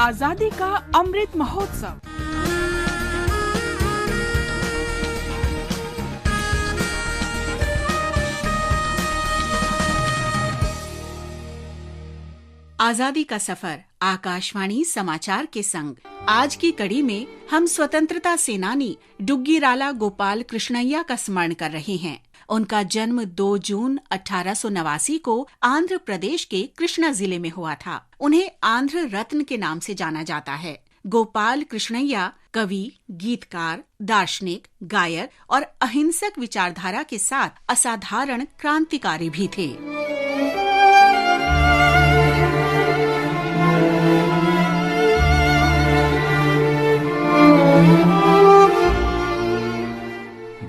आजादी का अमृत महोत्सव। आजादी का सफर आकाशवाणी समाचार के संग आज की कड़ी में हम स्वतंत्रता सेनानी डुग्गीराला गोपाल कृष्णैया का स्मरण कर रहे हैं। उनका जन्म 2 जून 1889 को आंध्र प्रदेश के कृष्णा जिले में हुआ था। उन्हें आंध्र रत्न के नाम से जाना जाता है। गोपाल कृष्णैया कवि, गीतकार, दार्शनिक, गायक और अहिंसक विचारधारा के साथ असाधारण क्रांतिकारी भी थे।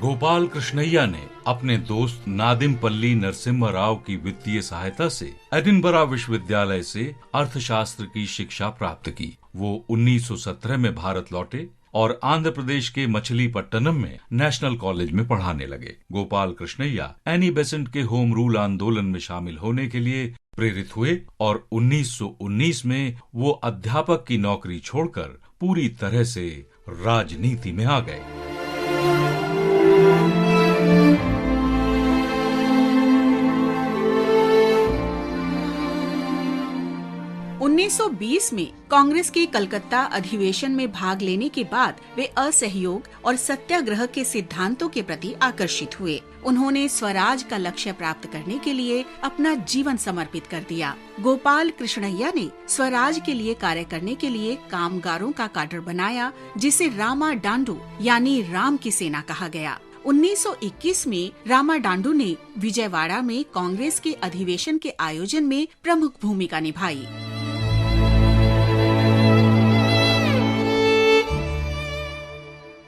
गोपाल कृष्णैया ने अपने दोस्त नादिमपल्ली नरसिम्हा राव की वित्तीय सहायता से एडिनबरा विश्वविद्यालय से अर्थशास्त्र की शिक्षा प्राप्त की। वो 1917 में भारत लौटे और आंध्र प्रदेश के मछलीपट्टनम में नेशनल कॉलेज में पढ़ाने लगे। गोपाल कृष्णैया एनी बेसेंट के होम रूल आंदोलन में शामिल होने के लिए प्रेरित हुए और 1919 में वो अध्यापक की नौकरी छोड़कर पूरी तरह से राजनीति में आ गए। 1920 में कांग्रेस के कलकत्ता अधिवेशन में भाग लेने के बाद वे असहयोग और सत्याग्रह के सिद्धांतों के प्रति आकर्षित हुए। उन्होंने स्वराज का लक्ष्य प्राप्त करने के लिए अपना जीवन समर्पित कर दिया। गोपाल कृष्णैया ने स्वराज के लिए कार्य करने के लिए कामगारों का काडर बनाया, जिसे रामा डांडू यानी राम की सेना कहा गया। 1921 में रामा डांडू ने विजयवाड़ा में कांग्रेस के अधिवेशन के आयोजन में प्रमुख भूमिका निभाई।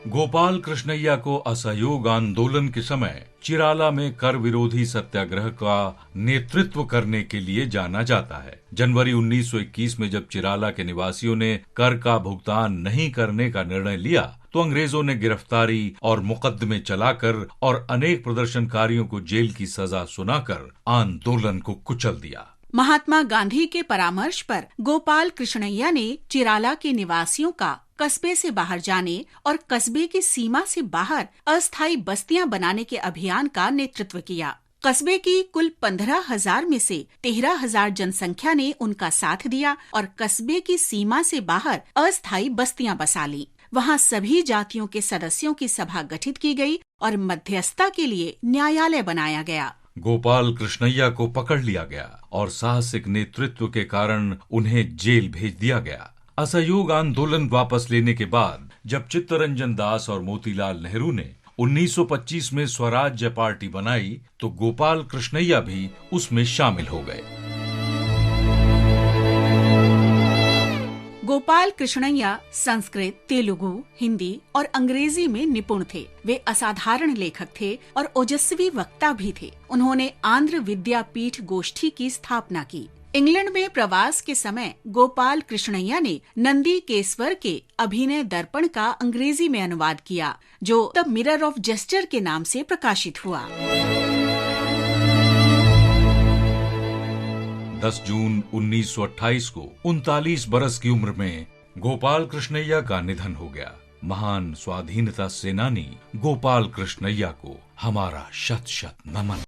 गोपाल कृष्णैया को असहयोग आंदोलन के समय चिराला में कर विरोधी सत्याग्रह का नेतृत्व करने के लिए जाना जाता है। जनवरी 1921 में जब चिराला के निवासियों ने कर का भुगतान नहीं करने का निर्णय लिया तो अंग्रेजों ने गिरफ्तारी और मुकदमे चलाकर और अनेक प्रदर्शनकारियों को जेल की सजा सुनाकर आंदोलन को कुचल दिया। महात्मा गांधी के परामर्श पर गोपाल कृष्णैया ने चिराला के निवासियों का कस्बे से बाहर जाने और कस्बे की सीमा से बाहर अस्थायी बस्तियां बनाने के अभियान का नेतृत्व किया। कस्बे की कुल 15,000 में से 13,000 जनसंख्या ने उनका साथ दिया और कस्बे की सीमा से बाहर अस्थायी बस्तियां बसा ली। वहां सभी जातियों के सदस्यों की सभा गठित की गई और मध्यस्थता के लिए न्यायालय बनाया गया। गोपाल कृष्णैया को पकड़ लिया गया और साहसिक नेतृत्व के कारण उन्हें जेल भेज दिया गया। असहयोग आंदोलन वापस लेने के बाद जब चित्तरंजन दास और मोतीलाल नेहरू ने 1925 में स्वराज्य पार्टी बनाई तो गोपाल कृष्णैया भी उसमें शामिल हो गए। गोपाल कृष्णैया संस्कृत, तेलुगु, हिंदी और अंग्रेजी में निपुण थे। वे असाधारण लेखक थे और ओजस्वी वक्ता भी थे। उन्होंने आंध्र विद्यापीठ गोष्ठी की स्थापना की। इंग्लैंड में प्रवास के समय गोपाल कृष्णैया ने नंदी केसवर के अभिनय दर्पण का अंग्रेजी में अनुवाद किया, जो द मिरर ऑफ जेस्टर के नाम से प्रकाशित हुआ। 10 जून 1928 को 39 बरस की उम्र में गोपाल कृष्णैया का निधन हो गया। महान स्वाधीनता सेनानी गोपाल कृष्णैया को हमारा शत शत नमन।